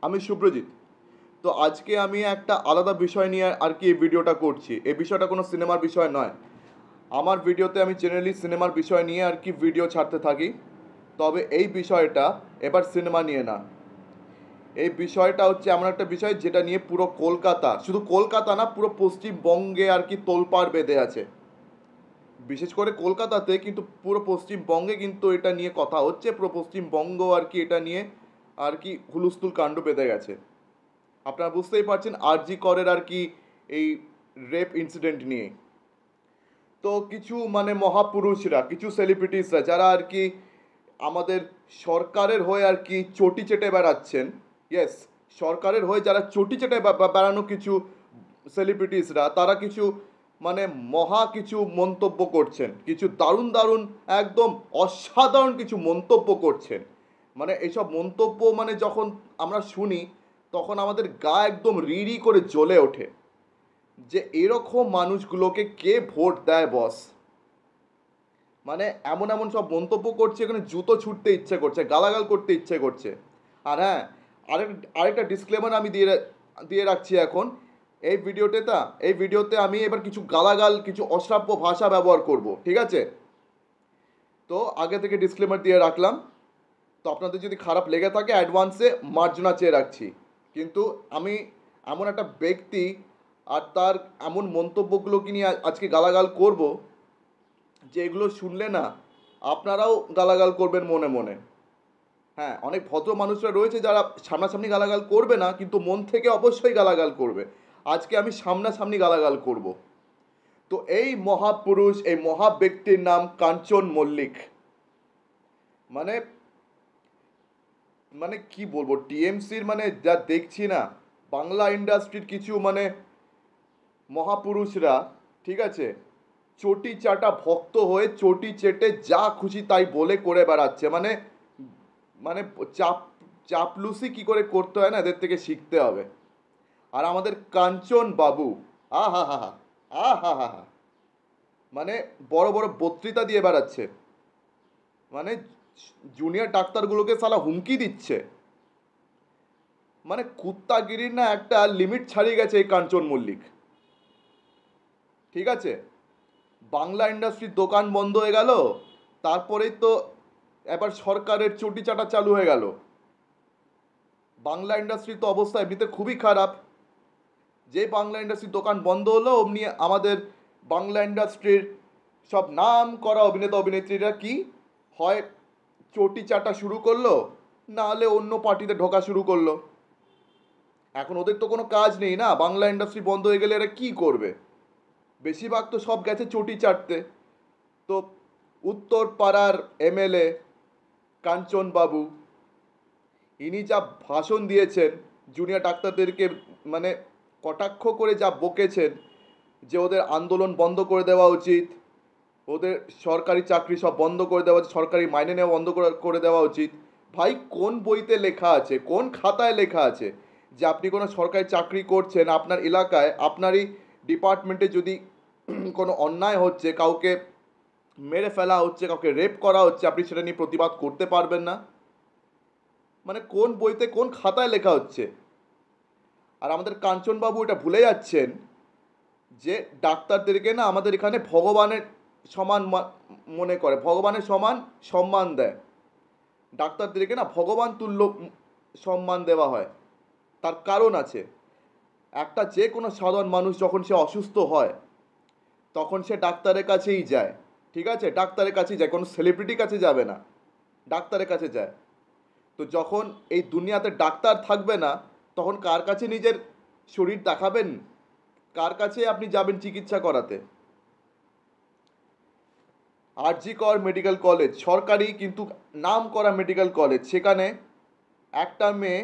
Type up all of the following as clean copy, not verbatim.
আমি শুভ্রজিৎ। তো আজকে আমি একটা আলাদা বিষয় নিয়ে আর কি এই ভিডিওটা করছি। এই বিষয়টা কোনো সিনেমার বিষয় নয়। আমার ভিডিওতে আমি জেনারেলি সিনেমার বিষয় নিয়ে আর কি ভিডিও ছাড়তে থাকি, তবে এই বিষয়টা এবার সিনেমা নিয়ে না। এই বিষয়টা হচ্ছে এমন একটা বিষয় যেটা নিয়ে পুরো কলকাতা, শুধু কলকাতা না, পুরো পশ্চিমবঙ্গে আর কি তোলপাড় বেঁধে আছে। বিশেষ করে কলকাতাতে, কিন্তু পুরো পশ্চিমবঙ্গে কিন্তু এটা নিয়ে কথা হচ্ছে। পুরো পশ্চিমবঙ্গ আর কি এটা নিয়ে আর কি হুলস্থুল কাণ্ড বেঁধে গেছে। আপনারা বুঝতেই পারছেন আরজি করের আর কি এই রেপ ইনসিডেন্ট নিয়ে। তো কিছু মানে মহাপুরুষরা, কিছু সেলিব্রিটিসরা যারা আর কি আমাদের সরকারের হয়ে আর কি চটি চেটে বেড়াচ্ছেন, ইয়েস, সরকারের হয়ে যারা চটি চেটে বেড়ানো কিছু সেলিব্রিটিসরা, তারা কিছু মানে মহা কিছু মন্তব্য করছেন, কিছু দারুণ দারুণ একদম অসাধারণ কিছু মন্তব্য করছেন। মানে এইসব মন্তব্য মানে যখন আমরা শুনি তখন আমাদের গা একদম রিরি করে জ্বলে ওঠে যে এরকম মানুষগুলোকে কে ভোট দেয় বস। মানে এমন এমন সব মন্তব্য করছে, এখানে জুতো ছুটতে ইচ্ছে করছে, গালাগাল করতে ইচ্ছে করছে। আর হ্যাঁ, আরেকটা ডিসক্লেমার আমি দিয়ে রাখছি এখন। এই ভিডিওতে আমি এবার কিছু গালাগাল, কিছু অশ্রাব্য ভাষা ব্যবহার করব, ঠিক আছে? তো আগে থেকে ডিসক্লেমার দিয়ে রাখলাম। তো আপনাদের যদি খারাপ লেগে থাকে অ্যাডভান্সে মার্জনা চেয়ে রাখছি। কিন্তু আমি এমন একটা ব্যক্তি আর তার এমন মন্তব্যগুলোকে নিয়ে আজকে গালাগাল করব যে এগুলো শুনলে না আপনারাও গালাগাল করবেন মনে মনে। হ্যাঁ, অনেক ভদ্র মানুষরা রয়েছে যারা সামনাসামনি গালাগাল করবে না, কিন্তু মন থেকে অবশ্যই গালাগাল করবে। আজকে আমি সামনাসামনি গালাগাল করব। তো এই মহাপুরুষ, এই মহা ব্যক্তির নাম কাঞ্চন মল্লিক। মানে মানে কি বলবো, টিএমসির মানে যা দেখছি না, বাংলা ইন্ডাস্ট্রির কিছু মানে মহাপুরুষরা, ঠিক আছে, চটি চাটা ভক্ত হয়ে চটি চেটে যা খুশি তাই বলে করে বেড়াচ্ছে। মানে মানে চাপ চাপলুসি কি করে করতে হয় না, এদের থেকে শিখতে হবে। আর আমাদের কাঞ্চন বাবু, আহা হা হা, আহা হা হা, মানে বড় বড় বক্তৃতা দিয়ে বেড়াচ্ছে। মানে জুনিয়র ডাক্তারগুলোকে সালা হুমকি দিচ্ছে। মানে কুত্তাগিরির না একটা লিমিট ছাড়িয়ে গেছে এই কাঞ্চন মল্লিক, ঠিক আছে? বাংলা ইন্ডাস্ট্রির দোকান বন্ধ হয়ে গেল, তারপরেই তো এবার সরকারের চটি চাটা চালু হয়ে গেল। বাংলা ইন্ডাস্ট্রির তো অবস্থা এমনিতে খুবই খারাপ। যে বাংলা ইন্ডাস্ট্রির দোকান বন্ধ হলো অমনি আমাদের বাংলা ইন্ডাস্ট্রির সব নাম করা অভিনেতা অভিনেত্রীরা কি হয় চটি চাটা শুরু করলো, না হলে অন্য পার্টিতে ঢোকা শুরু করলো। এখন ওদের তো কোনো কাজ নেই না, বাংলা ইন্ডাস্ট্রি বন্ধ হয়ে গেলে এরা কী করবে? বেশিরভাগ তো সব গেছে চটি চাটতে। তো উত্তর পাড়ার এমএলএ কাঞ্চন বাবু, ইনি যা ভাষণ দিয়েছেন জুনিয়র ডাক্তারদেরকে, মানে কটাক্ষ করে যা বকেছেন যে ওদের আন্দোলন বন্ধ করে দেওয়া উচিত, ওদের সরকারি চাকরি সব বন্ধ করে দেওয়া উচিত, সরকারি মাইনে নেওয়া বন্ধ করে দেওয়া উচিত। ভাই, কোন বইতে লেখা আছে, কোন খাতায় লেখা আছে যে আপনি কোনো সরকারি চাকরি করছেন, আপনার এলাকায় আপনারই ডিপার্টমেন্টে যদি কোনো অন্যায় হচ্ছে, কাউকে মেরে ফেলা হচ্ছে, কাউকে রেপ করা হচ্ছে, আপনি সেটা নিয়ে প্রতিবাদ করতে পারবেন না? মানে কোন বইতে, কোন খাতায় লেখা হচ্ছে? আর আমাদের কাঞ্চনবাবু এটা ভুলে যাচ্ছেন যে ডাক্তারদেরকে না আমাদের এখানে ভগবানের সমান মনে করে, ভগবানের সমান সম্মান দেয়। ডাক্তারদেরকে না ভগবান তুল্য সম্মান দেওয়া হয়। তার কারণ আছে। একটা যে কোনো সাধারণ মানুষ যখন সে অসুস্থ হয় তখন সে ডাক্তারের কাছেই যায়, ঠিক আছে? ডাক্তারের কাছেই যায়, কোনো সেলিব্রিটির কাছে যাবে না, ডাক্তারের কাছে যায়। তো যখন এই দুনিয়াতে ডাক্তার থাকবে না তখন কার কাছে নিজের শরীর দেখাবেন, কার কাছে আপনি যাবেন চিকিৎসা করাতে? আরজি কর মেডিকেল কলেজ সরকারি কিন্তু নাম করা মেডিকেল কলেজ, সেখানে একটা মেয়ে,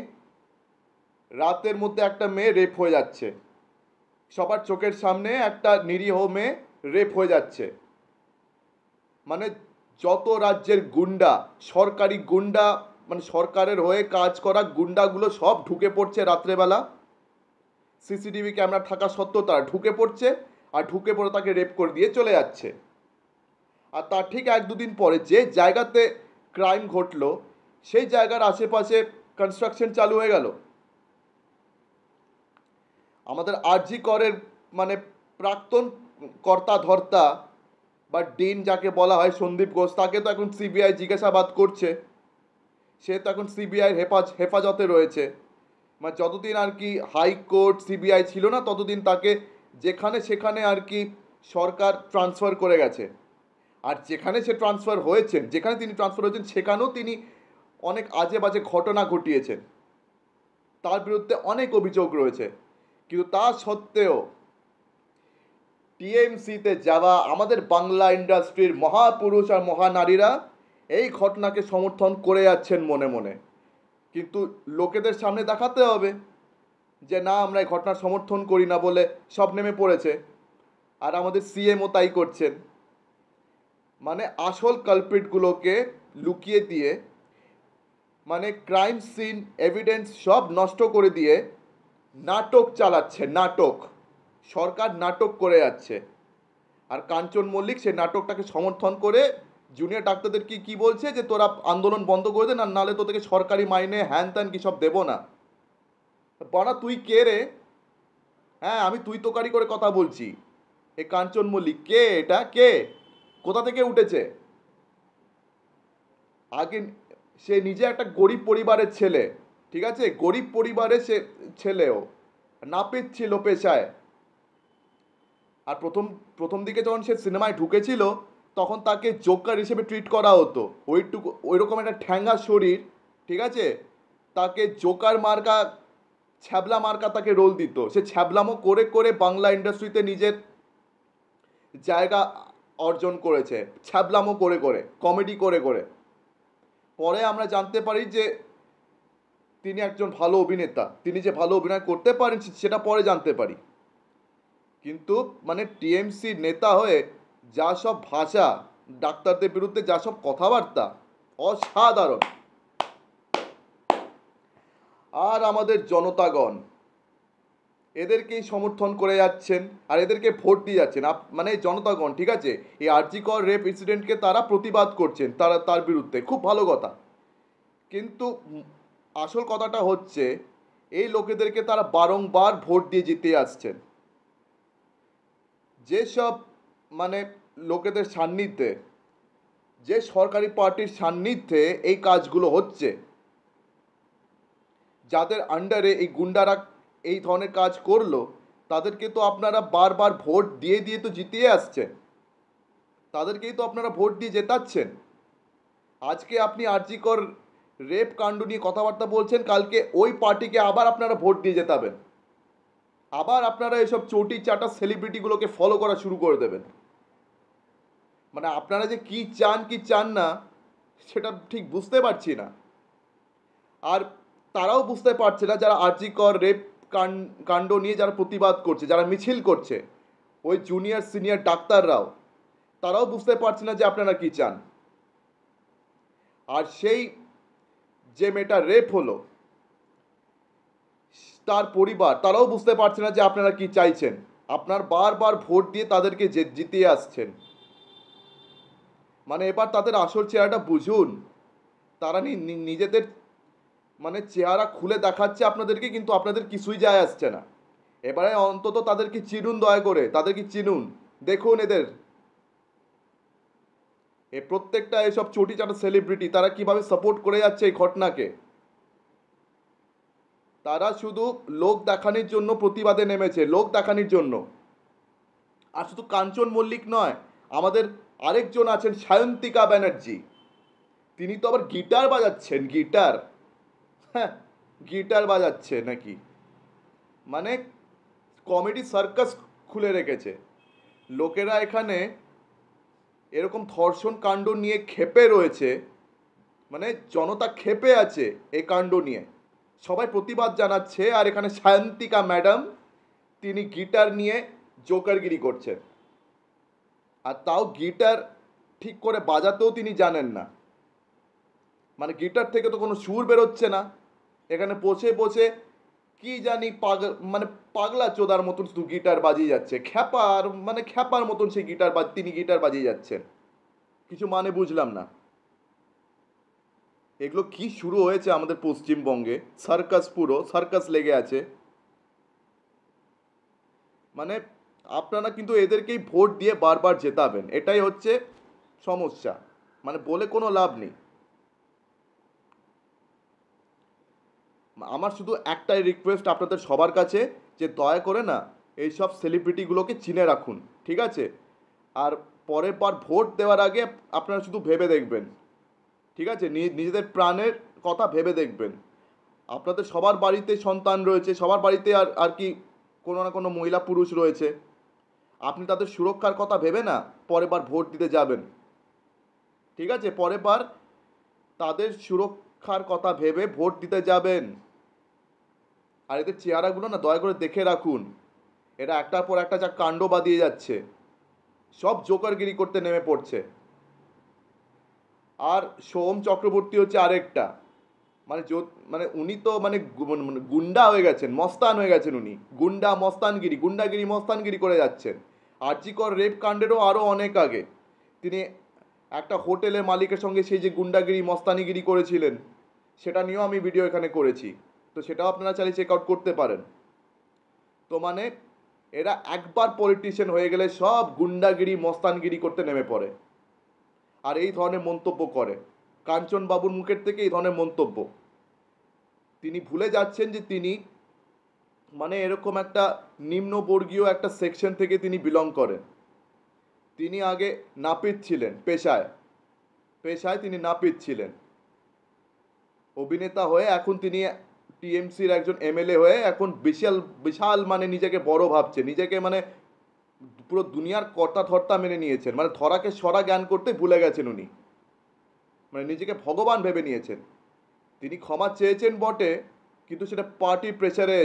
রাতের মধ্যে একটা মেয়ে রেপ হয়ে যাচ্ছে, সবার চোখের সামনে একটা নিরীহ মেয়ে রেপ হয়ে যাচ্ছে। মানে যত রাজ্যের গুন্ডা, সরকারি গুন্ডা, মানে সরকারের হয়ে কাজ করা গুন্ডাগুলো সব ঢুকে পড়ছে রাত্রেবেলা, সিসিটিভি ক্যামেরা থাকা সত্ত্বেও তারা ঢুকে পড়ছে, আর ঢুকে পড়ে তাকে রেপ করে দিয়ে চলে যাচ্ছে। আর তার ঠিক এক দুদিন পরে যে জায়গাতে ক্রাইম ঘটলো সেই জায়গার আশেপাশে কনস্ট্রাকশন চালু হয়ে গেল। আমাদের আরজি করের মানে প্রাক্তন কর্তা ধর্তা বা ডিন যাকে বলা হয় সন্দীপ ঘোষ, তাকে তো এখন সিবিআই জিজ্ঞাসাবাদ করছে। সে তো এখন সিবিআই হেফাজতে রয়েছে। মানে যতদিন আর কি হাইকোর্ট সিবিআই ছিল না, ততদিন তাকে যেখানে সেখানে আর কি সরকার ট্রান্সফার করে গেছে। আর যেখানে সে ট্রান্সফার হয়েছেন, যেখানে তিনি ট্রান্সফার হয়েছেন, সেখানেও তিনি অনেক আজে বাজে ঘটনা ঘটিয়েছেন, তার বিরুদ্ধে অনেক অভিযোগ রয়েছে। কিন্তু তা সত্ত্বেও টিএমসিতে যাওয়া আমাদের বাংলা ইন্ডাস্ট্রির মহাপুরুষ আর মহানারীরা এই ঘটনাকে সমর্থন করে যাচ্ছেন মনে মনে। কিন্তু লোকেদের সামনে দেখাতে হবে যে না, আমরা এই ঘটনার সমর্থন করি না বলে সব নেমে পড়েছে। আর আমাদের সিএমও তাই করছেন। মানে আসল কালপ্রিটগুলোকে লুকিয়ে দিয়ে, মানে ক্রাইম সিন এভিডেন্স সব নষ্ট করে দিয়ে নাটক চালাচ্ছে। নাটক, সরকার নাটক করে যাচ্ছে। আর কাঞ্চন মল্লিক সেই নাটকটাকে সমর্থন করে জুনিয়র ডাক্তারদের কি বলছে যে তোরা আন্দোলন বন্ধ করে দেন, আর নাহলে তোদেরকে সরকারি মাইনে হ্যান ত্যান কি সব দেবো না। বানা তুই কে রে? হ্যাঁ, আমি তুই তোকারি করে কথা বলছি। এ কাঞ্চন মল্লিক কে? এটা কে? কোথা থেকে উঠেছে? আগে সে নিজে একটা গরিব পরিবারের ছেলে, ঠিক আছে, গরিব পরিবারের সে ছেলেও নাপিত ছিল পেশায়। আর প্রথম প্রথম দিকে যখন সে সিনেমায় ঢুকেছিল, তখন তাকে জোকার হিসেবে ট্রিট করা হতো। ওই রকম একটা ঠ্যাঙ্গা শরীর, ঠিক আছে, তাকে জোকার মার্কা, ছ্যাবলা মার্কা তাকে রোল দিত। সে ছ্যাবলামো করে করে বাংলা ইন্ডাস্ট্রিতে নিজের জায়গা অর্জন করেছে, ছ্যাবলামো করে করে, কমেডি করে করে। পরে আমরা জানতে পারি যে তিনি একজন ভালো অভিনেতা, তিনি যে ভালো অভিনয় করতে পারেন সেটা পরে জানতে পারি। কিন্তু মানে টিএমসির নেতা হয়ে যা সব ভাষা, ডাক্তারদের বিরুদ্ধে যা সব কথাবার্তা, অসাধারণ। আর আমাদের জনতাগণ এদেরকেই সমর্থন করে যাচ্ছেন আর এদেরকে ভোট দিয়ে যাচ্ছেন। মানে জনতাগণ, ঠিক আছে, এই আরজি কর রেপ ইনসিডেন্টকে তারা প্রতিবাদ করছেন, তার বিরুদ্ধে, খুব ভালো কথা। কিন্তু আসল কথাটা হচ্ছে এই লোকেদেরকে তারা বারংবার ভোট দিয়ে জিতে আসছেন। যেসব মানে লোকেদের সান্নিধ্যে, যে সরকারি পার্টির সান্নিধ্যে এই কাজগুলো হচ্ছে, যাদের আন্ডারে এই গুন্ডারা এই ধরনের কাজ করলো, তাদেরকে তো আপনারা বারবার ভোট দিয়ে দিয়ে তো জিতিয়ে আসছেন, তাদেরকেই তো আপনারা ভোট দিয়ে জেতাচ্ছেন। আজকে আপনি আরজি কর রেপ কাণ্ড নিয়ে কথাবার্তা বলছেন, কালকে ওই পার্টিকে আবার আপনারা ভোট দিয়ে জেতাবেন। আবার আপনারা এসব চটি চাটা সেলিব্রিটিগুলোকে ফলো করা শুরু করে দেবেন। মানে আপনারা যে কি চান কি চান না সেটা ঠিক বুঝতে পারছি না। আর তারাও বুঝতে পারছে না, যারা আরজি কর রেপ কাণ্ড নিয়ে যারা প্রতিবাদ করছে, যারা মিছিল করছে, ওই জুনিয়র সিনিয়র ডাক্তাররাও, তারাও বুঝতে পারছে না যে আপনারা কি চান। আর সেই যে মেয়েটা রেপ হলো, তার পরিবার, তারাও বুঝতে পারছে না যে আপনারা কি চাইছেন। আপনার বারবার ভোট দিয়ে তাদেরকে জিতিয়ে আসছেন। মানে এবার তাদের আসল চেহারাটা বুঝুন। তারা নিজেদের মানে চেহারা খুলে দেখাচ্ছে আপনাদেরকে, কিন্তু আপনাদের কিছুই যায় আসছে না। এবারে অন্তত তাদেরকে চিনুন, দয়া করে তাদেরকে চিনুন, দেখুন এদের প্রত্যেকটা এসব চটি চাটা সেলিব্রিটি তারা কিভাবে সাপোর্ট করে যাচ্ছে এই ঘটনাকে। তারা শুধু লোক দেখানোর জন্য প্রতিবাদে নেমেছে, লোক দেখানোর জন্য। আর শুধু কাঞ্চন মল্লিক নয়, আমাদের আরেকজন আছেন সায়ন্তিকা ব্যানার্জি, তিনি তো আবার গিটার বাজাচ্ছেন। গিটার, হ্যাঁ, গিটার বাজাচ্ছে নাকি, মানে কমেডি সার্কাস খুলে রেখেছে। লোকেরা এখানে এরকম ধর্ষণ কাণ্ড নিয়ে ক্ষেপে রয়েছে, মানে জনতা ক্ষেপে আছে এই কাণ্ড নিয়ে, সবাই প্রতিবাদ জানাচ্ছে। আর এখানে সায়ন্তিকা ম্যাডাম, তিনি গিটার নিয়ে জোকারগিরি করছেন। আর তাও গিটার ঠিক করে বাজাতেও তিনি জানেন না। মানে গিটার থেকে তো কোনো সুর বেরোচ্ছে না। এখানে বসে বসে কি জানি মানে পাগলা চোদার মতন শুধু গিটার বাজিয়ে যাচ্ছে, খ্যাপার মানে খ্যাপার মতন সেই তিনি গিটার বাজিয়ে যাচ্ছেন। কিছু মানে বুঝলাম না। এগুলো কি শুরু হয়েছে আমাদের পশ্চিমবঙ্গে? সার্কাস, পুরো সার্কাস লেগে আছে। মানে আপনারা কিন্তু এদেরকেই ভোট দিয়ে বারবার জেতাবেন, এটাই হচ্ছে সমস্যা, মানে বলে কোনো লাভ নেই। আমার শুধু একটাই রিকোয়েস্ট আপনাদের সবার কাছে, যে দয়া করে না এইসব সেলিব্রিটিগুলোকে চিনে রাখুন, ঠিক আছে? আর পরের বার ভোট দেওয়ার আগে আপনারা শুধু ভেবে দেখবেন, ঠিক আছে? নিজেদের প্রাণের কথা ভেবে দেখবেন। আপনাদের সবার বাড়িতে সন্তান রয়েছে, সবার বাড়িতে আর আর কি কোনো না কোনো মহিলা পুরুষ রয়েছে। আপনি তাদের সুরক্ষার কথা ভেবে না পরের বার ভোট দিতে যাবেন, ঠিক আছে? পরের বার তাদের সুরক্ষার কথা ভেবে ভোট দিতে যাবেন। আর এদের চেহারাগুলো না দয়া করে দেখে রাখুন, এরা একটার পর একটা যা কাণ্ড বাদিয়ে যাচ্ছে, সব জোকারগিরি করতে নেমে পড়ছে। আর সোম চক্রবর্তী হচ্ছে আরেকটা, মানে মানে উনি তো মানে গুন্ডা হয়ে গেছেন, মস্তান হয়ে গেছেন উনি। গুন্ডা মস্তানগিরি, গুন্ডাগিরি মস্তানগিরি করে যাচ্ছেন। আরজিকর রেপ কাণ্ডেরও আরও অনেক আগে তিনি একটা হোটেলের মালিকের সঙ্গে সেই যে গুন্ডাগিরি মস্তানিগিরি করেছিলেন, সেটা নিয়েও আমি ভিডিও এখানে করেছি, তো সেটাও আপনারা চাইলে চেক আউট করতে পারেন। তো মানে এরা একবার পলিটিশিয়ান হয়ে গেলে সব গুন্ডাগিরি মস্তানগিরি করতে নেমে পড়ে আর এই ধরনের মন্তব্য করে। কাঞ্চন বাবুর মুখের থেকে এই ধরনের মন্তব্য, তিনি ভুলে যাচ্ছেন যে তিনি মানে এরকম একটা নিম্নবর্গীয় একটা সেকশন থেকে তিনি বিলং করেন। তিনি আগে নাপিত ছিলেন, পেশায় পেশায় তিনি নাপিত ছিলেন। অভিনেতা হয়ে এখন তিনি টিএমসির একজন এমএলএ হয়ে এখন বিশাল বিশাল মানে নিজেকে বড় ভাবছে, নিজেকে মানে পুরো দুনিয়ার কর্তা ধর্তা মেনে নিয়েছেন, মানে ধরাকে সরা জ্ঞান করতে ভুলে গেছেন উনি, মানে নিজেকে ভগবান ভেবে নিয়েছেন। তিনি ক্ষমা চেয়েছেন বটে, কিন্তু সেটা পার্টির প্রেসারে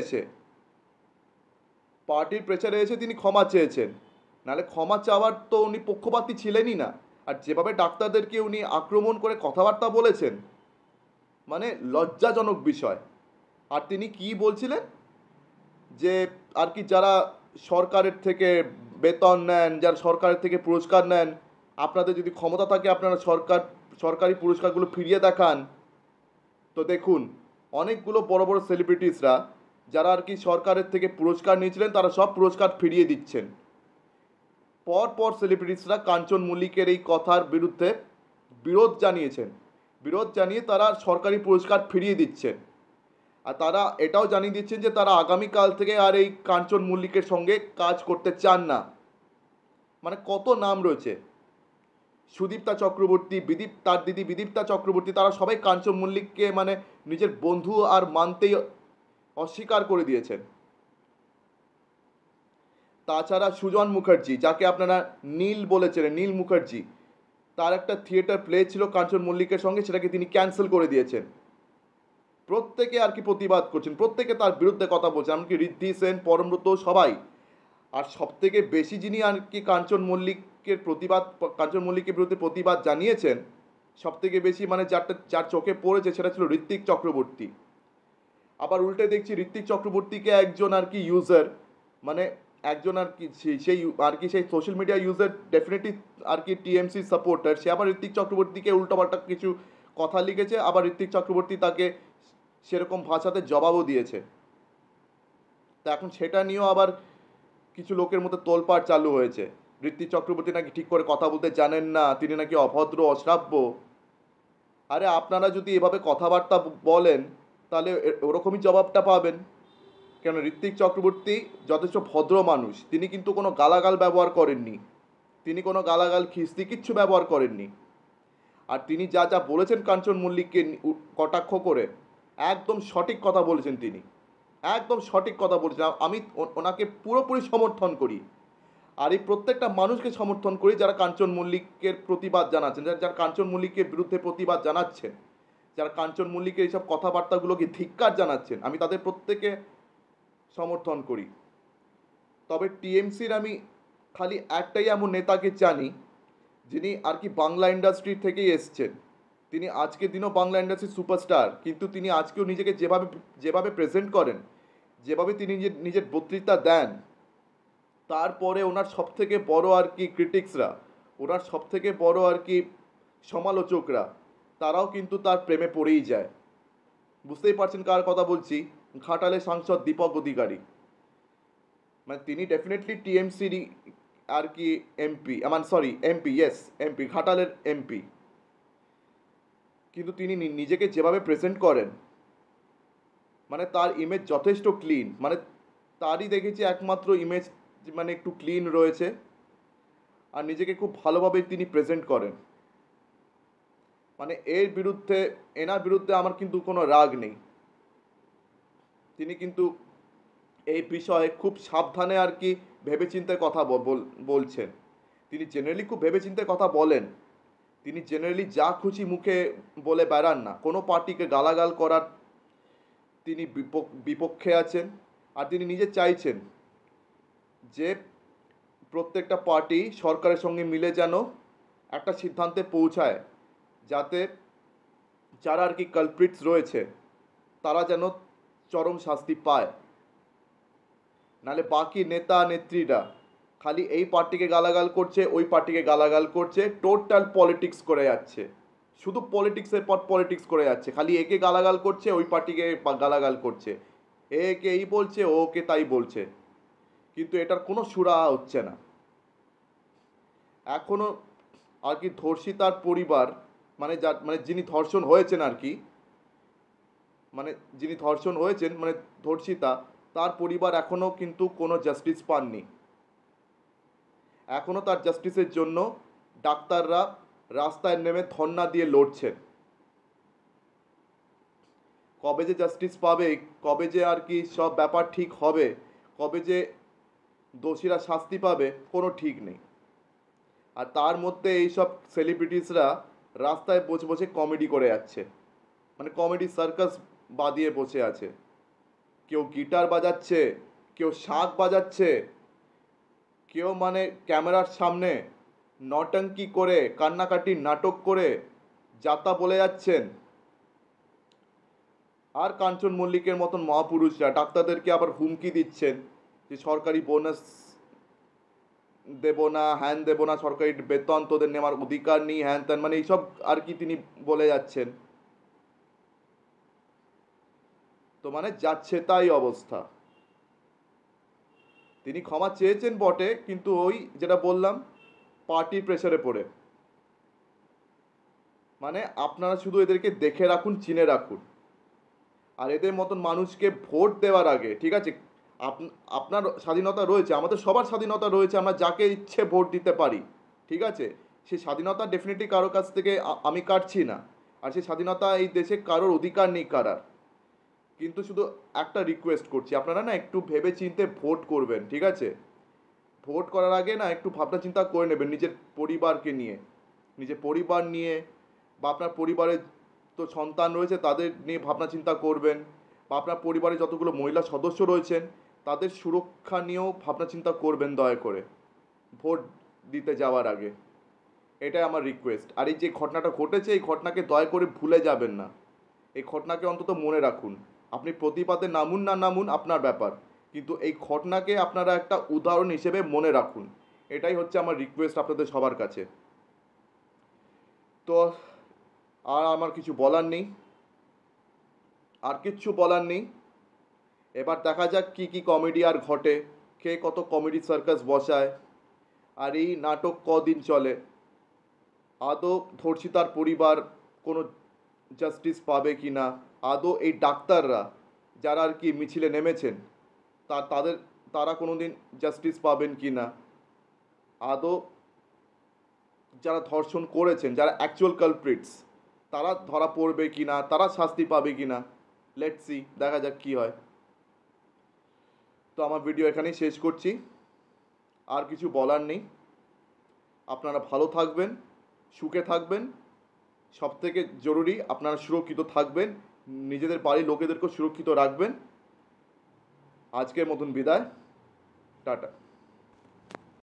এসে তিনি ক্ষমা চেয়েছেন, নাহলে ক্ষমা চাওয়ার তো উনি পক্ষপাতী ছিলেনই না। আর যেভাবে ডাক্তারদেরকে উনি আক্রমণ করে কথাবার্তা বলেছেন, মানে লজ্জাজনক বিষয়। আর তিনি কি বলছিলেন যে আর কি যারা সরকারের থেকে বেতন নেন, যারা সরকারের থেকে পুরস্কার নেন, আপনাদের যদি ক্ষমতা থাকে আপনারা সরকারি পুরস্কারগুলো ফিরিয়ে দেখান। তো দেখুন, অনেকগুলো বড় বড় সেলিব্রিটিসরা যারা আর কি সরকারের থেকে পুরস্কার নিয়েছিলেন, তারা সব পুরস্কার ফিরিয়ে দিচ্ছেন। পর সেলিব্রিটিসরা কাঞ্চন মল্লিকের এই কথার বিরুদ্ধে বিরোধ জানিয়ে তারা সরকারি পুরস্কার ফিরিয়ে দিচ্ছেন। আর তারা এটাও জানিয়ে দিচ্ছেন যে তারা আগামীকাল থেকে আর এই কাঞ্চন মল্লিকের সঙ্গে কাজ করতে চান না। মানে কত নাম রয়েছে, সুদীপ্তা চক্রবর্তী, তার দিদি বিদীপ্তা চক্রবর্তী, তারা সবাই কাঞ্চন মল্লিককে মানে নিজের বন্ধু আর মানতেই অস্বীকার করে দিয়েছেন। তাছাড়া সুজন মুখার্জি, যাকে আপনারা নীল বলেছিলেন, নীল মুখার্জি, তার একটা থিয়েটার প্লে ছিল কাঞ্চন মল্লিকের সঙ্গে, সেটাকে তিনি ক্যান্সেল করে দিয়েছেন। প্রত্যেকে আর কি প্রতিবাদ করছেন, প্রত্যেকে তার বিরুদ্ধে কথা বলছেন, এমনকি ঋদ্ধি সেন, পরমব্রত, সবাই। আর সব থেকে বেশি যিনি আর কি কাঞ্চন মল্লিকের বিরুদ্ধে প্রতিবাদ জানিয়েছেন সব থেকে বেশি, মানে যার চোখে পড়েছে সেটা ছিল ঋত্বিক চক্রবর্তী। আবার উল্টে দেখছি ঋত্বিক চক্রবর্তীকে একজন আর কি ইউজার, মানে একজন আর কি সেই আর কি সেই সোশ্যাল মিডিয়া ইউজার, ডেফিনেটলি আর কি টিএমসি সাপোর্টার, সে আবার ঋত্বিক চক্রবর্তীকে উল্টোপাল্টা কিছু কথা লিখেছে, আবার ঋত্বিক চক্রবর্তী তাকে সেরকম ভাষাতে জবাবও দিয়েছে। তা এখন সেটা নিয়েও আবার কিছু লোকের মধ্যে তোলপাড় চালু হয়েছে। ঋত্বিক চক্রবর্তী নাকি ঠিক করে কথা বলতে জানেন না, তিনি নাকি অভদ্র, অশ্রাব্য। আরে আপনারা যদি এভাবে কথাবার্তা বলেন তাহলে ওরকমই জবাবটা পাবেন। কেন, ঋত্বিক চক্রবর্তী যথেষ্ট ভদ্র মানুষ, তিনি কিন্তু কোনো গালাগাল ব্যবহার করেননি, তিনি কোনো গালাগাল খিস্তি কিচ্ছু ব্যবহার করেননি। আর তিনি যা যা বলেছেন কাঞ্চন মল্লিককে কটাক্ষ করে, একদম সঠিক কথা বলেছেন, তিনি একদম সঠিক কথা বলেছেন। আমি ওনাকে পুরোপুরি সমর্থন করি। আর এই প্রত্যেকটা মানুষকে সমর্থন করি যারা কাঞ্চন মল্লিকের প্রতিবাদ জানাচ্ছেন, যারা কাঞ্চন মল্লিকের বিরুদ্ধে প্রতিবাদ জানাচ্ছেন, যারা কাঞ্চন মল্লিকের এইসব কথাবার্তাগুলোকে ধিক্কার জানাচ্ছেন, আমি তাদের প্রত্যেকে সমর্থন করি। তবে টিএমসির আমি খালি একটাই এমন নেতাকে জানি যিনি আর কি বাংলা ইন্ডাস্ট্রি থেকেই এসছেন, তিনি আজকের দিনও বাংলা ইন্ডাস্ট্রির সুপারস্টার, কিন্তু তিনি আজকেও নিজেকে যেভাবে প্রেজেন্ট করেন, যেভাবে তিনি নিজের বক্তৃতা দেন, তারপরে ওনার সবথেকে বড় আর কি ক্রিটিক্সরা, ওনার সবথেকে বড় আর কি সমালোচকরা, তারাও কিন্তু তার প্রেমে পড়েই যায়। বুঝতেই পারছেন কার কথা বলছি, ঘাটালের সাংসদ দীপক অধিকারী। মানে তিনি ডেফিনেটলি টিএমসির আর কি MP, sorry MP, yes MP, ঘাটালের এমপি। কিন্তু তিনি নিজেকে যেভাবে প্রেজেন্ট করেন, মানে তার ইমেজ যথেষ্ট ক্লিন, মানে তারই দেখেছি একমাত্র ইমেজ মানে একটু ক্লিন রয়েছে, আর নিজেকে খুব ভালোভাবে তিনি প্রেজেন্ট করেন। মানে এনার বিরুদ্ধে আমার কিন্তু কোনো রাগ নেই। তিনি কিন্তু এই বিষয়ে খুব সাবধানে আর কি ভেবেচিন্তে কথা বলছেন। তিনি জেনারেলি খুব ভেবেচিন্তে কথা বলেন। তিনি জেনারেলি যা খুশি মুখে বলে বেড়ান না। কোনো পার্টিকে গালাগাল করার তিনি বিপক্ষে আছেন। আর তিনি নিজে চাইছেন যে প্রত্যেকটা পার্টি সরকারের সঙ্গে মিলে যেন একটা সিদ্ধান্তে পৌঁছায়, যাতে যারা আর কি কালপ্রিটস রয়েছে তারা যেন চরম শাস্তি পায়। নাহলে বাকি নেতা নেত্রীরা খালি এই পার্টিকে গালাগাল করছে, ওই পার্টিকে গালাগাল করছে, টোটাল পলিটিক্স করে যাচ্ছে। শুধু পলিটিক্সের পর পলিটিক্স করে যাচ্ছে। খালি একে গালাগাল করছে, ওই পার্টিকে গালাগাল করছে, একে এই বলছে, ওকে তাই বলছে, কিন্তু এটার কোনো সুরাহা হচ্ছে না। এখনো আর কি ধর্ষিতার পরিবার, মানে যিনি ধর্ষণ হয়েছেন আর কি, মানে যিনি ধর্ষণ হয়েছেন মানে ধর্ষিতা, তার পরিবার এখনো কিন্তু কোনো জাস্টিস পাননি। এখনো তার জাস্টিসের জন্য ডাক্তাররা রাস্তায় নেমে ধর্ণা দিয়ে লড়ছেন। কবে যে জাস্টিস পাবে, কবে যে আর কি সব ব্যাপার ঠিক হবে, কবে যে দোষীরা শাস্তি পাবে, কোনো ঠিক নেই। আর তার মধ্যে এইসব সেলিব্রিটিসরা রাস্তায় বসে বসে কমেডি করে যাচ্ছে, মানে কমেডি সার্কাস বাদিয়ে বসে আছে। কেউ গিটার বাজাচ্ছে, কেউ শাঁখ বাজাচ্ছে, কেউ মানে ক্যামেরার সামনে নটঙ্কি করে কান্নাকাটি নাটক করে যাতা বলে যাচ্ছেন। আর কাঞ্চন মল্লিকের মতন মহাপুরুষরা ডাক্তারদেরকে আবার হুমকি দিচ্ছেন যে সরকারি বোনাস দেব না, হ্যান দেব না, সরকারি বেতন তোদের নেওয়ার অধিকার নেই, হ্যান ত্যান, মানে এইসব আর কি তিনি বলে যাচ্ছেন। তো মানে যাচ্ছে তাই অবস্থা। তিনি ক্ষমা চেয়েছেন বটে, কিন্তু ওই যেটা বললাম, পার্টির প্রেসারে পড়ে। মানে আপনারা শুধু এদেরকে দেখে রাখুন, চিনে রাখুন। আর এদের মতন মানুষকে ভোট দেওয়ার আগে, ঠিক আছে, আপনার স্বাধীনতা রয়েছে, আমাদের সবার স্বাধীনতা রয়েছে, আমরা যাকে ইচ্ছে ভোট দিতে পারি, ঠিক আছে। সেই স্বাধীনতা ডেফিনেটলি কারোর কাছ থেকে আমি কাটছি না। আর সেই স্বাধীনতা এই দেশে কারোর অধিকার নেই কারার। কিন্তু শুধু একটা রিকোয়েস্ট করছি, আপনারা না একটু ভেবে চিন্তে ভোট করবেন, ঠিক আছে। ভোট করার আগে না একটু ভাবনা চিন্তা করে নেবেন নিজের পরিবারকে নিয়ে, নিজের পরিবার নিয়ে, বা আপনার পরিবারের তো সন্তান রয়েছে তাদের নিয়ে ভাবনা চিন্তা করবেন, বা আপনার পরিবারে যতগুলো মহিলা সদস্য রয়েছেন তাদের সুরক্ষা নিয়েও ভাবনা চিন্তা করবেন দয়া করে ভোট দিতে যাওয়ার আগে। এটাই আমার রিকোয়েস্ট। আর এই যে ঘটনাটা ঘটেছে, এই ঘটনাকে দয়া করে ভুলে যাবেন না। এই ঘটনাকে অন্তত মনে রাখুন। আপনি প্রতিবাদে নামুন না নামুন আপনার ব্যাপার, কিন্তু এই ঘটনাকে আপনারা একটা উদাহরণ হিসেবে মনে রাখুন। এটাই হচ্ছে আমার রিকোয়েস্ট আপনাদের সবার কাছে। তো আর আমার কিছু বলার নেই, আর কিচ্ছু বলার নেই। এবার দেখা যাক কি কি কমেডি আর ঘটে, কে কত কমেডি সার্কাস বসায়, আর এই নাটক কদিন চলে। আদৌ ধর্ষিতার পরিবার কোনো জাস্টিস পাবে কি না, আদৌ এই ডাক্তাররা যারা আর কি মিছিলে নেমেছেন তারা কোনো দিন জাস্টিস পাবেন কি না, আদৌ যারা ধর্ষণ করেছেন, যারা অ্যাকচুয়াল কালপ্রিটস, তারা ধরা পড়বে কি না, তারা শাস্তি পাবে কি না, লেটস সি, দেখা যাক কী হয়। তো আমার ভিডিও এখানেই শেষ করছি, আর কিছু বলার নেই। আপনারা ভালো থাকবেন, সুখে থাকবেন, সবথেকে জরুরি আপনারা সুরক্ষিত থাকবেন, নিজেদের বাড়ির লোকেদেরকেও সুরক্ষিত রাখবেন। আজকের মতন বিদায়, টাটা।